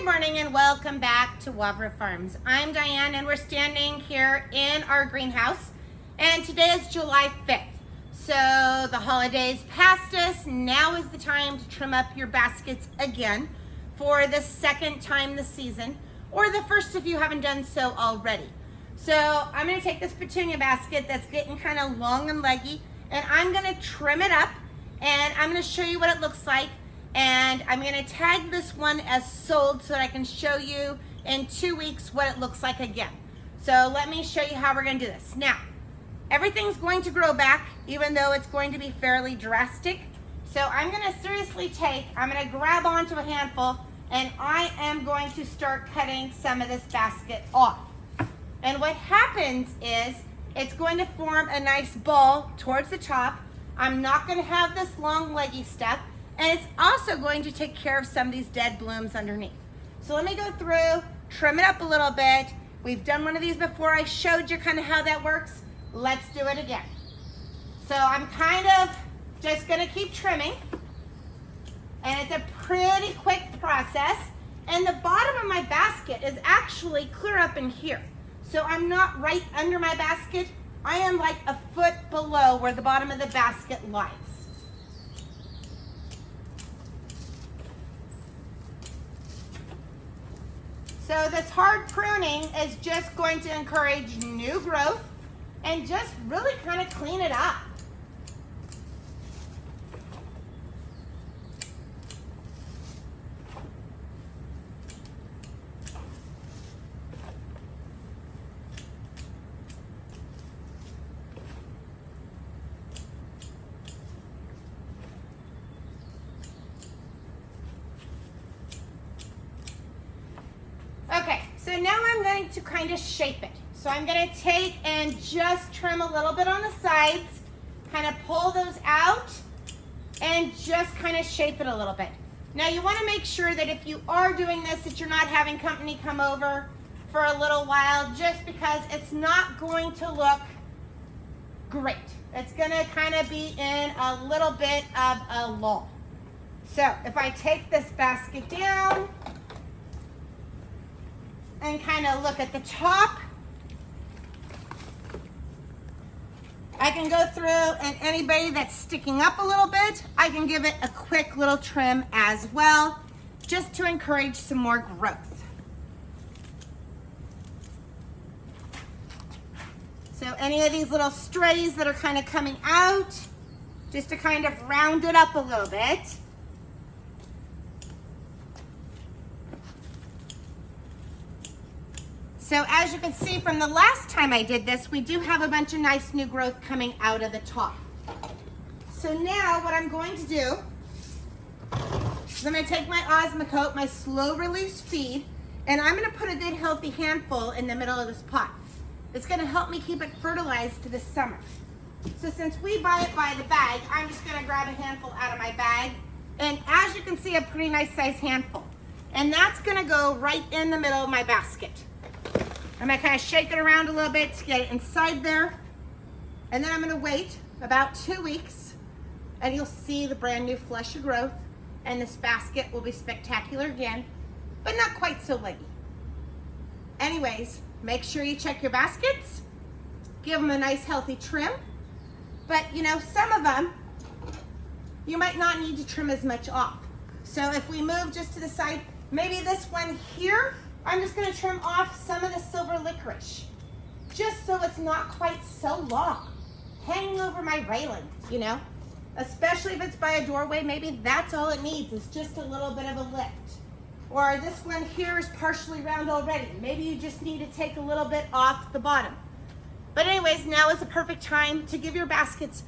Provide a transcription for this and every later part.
morning and welcome back to Wavra Farms. I'm Diane and we're standing here in our greenhouse and today is July 5th. So the holidays passed us. Now is the time to trim up your baskets again for the second time this season, or the first if you haven't done so already. So I'm going to take this petunia basket that's getting kind of long and leggy and I'm going to trim it up and I'm going to show you what it looks like. And I'm going to tag this one as sold so that I can show you in 2 weeks what it looks like again. So let me show you how we're going to do this. Now, everything's going to grow back, even though it's going to be fairly drastic. So I'm going to seriously I'm going to grab onto a handful and I am going to start cutting some of this basket off. And what happens is it's going to form a nice ball towards the top. I'm not going to have this long leggy stuff. And it's also going to take care of some of these dead blooms underneath. So let me go through, trim it up a little bit. We've done one of these before. I showed you kind of how that works. Let's do it again. So I'm kind of just gonna keep trimming. And it's a pretty quick process. And the bottom of my basket is actually clear up in here. So I'm not right under my basket. I am like a foot below where the bottom of the basket lies. So this hard pruning is just going to encourage new growth and just really kind of clean it up. Okay, so now I'm going to kind of shape it. So I'm going to take and just trim a little bit on the sides, kind of pull those out, and just kind of shape it a little bit. Now you want to make sure that if you are doing this, that you're not having company come over for a little while, just because it's not going to look great. It's going to kind of be in a little bit of a lull. So if I take this basket down, and kind of look at the top, I can go through and anybody that's sticking up a little bit, I can give it a quick little trim as well, just to encourage some more growth. So any of these little strays that are kind of coming out, just to kind of round it up a little bit. So as you can see from the last time I did this, we do have a bunch of nice new growth coming out of the top. So now what I'm going to do is I'm going to take my Osmocote, my slow release feed, and I'm going to put a good healthy handful in the middle of this pot. It's going to help me keep it fertilized this summer. So since we buy it by the bag, I'm just going to grab a handful out of my bag. And as you can see, a pretty nice size handful. And that's going to go right in the middle of my basket. I'm going to kind of shake it around a little bit to get it inside there. And then I'm going to wait about 2 weeks and you'll see the brand new flush of growth and this basket will be spectacular again, but not quite so leggy. Anyways, make sure you check your baskets, give them a nice healthy trim, but you know, some of them you might not need to trim as much off. So if we move just to the side, maybe this one here, I'm just going to trim off some of the silver licorice, just so it's not quite so long, hanging over my railing, you know, especially if it's by a doorway. Maybe that's all it needs, is just a little bit of a lift. Or this one here is partially round already. Maybe you just need to take a little bit off the bottom. But anyways, now is the perfect time to give your baskets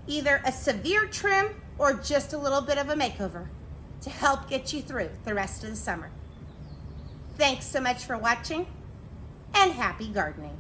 either a severe trim or just a little bit of a makeover to help get you through the rest of the summer. Thanks so much for watching, and happy gardening.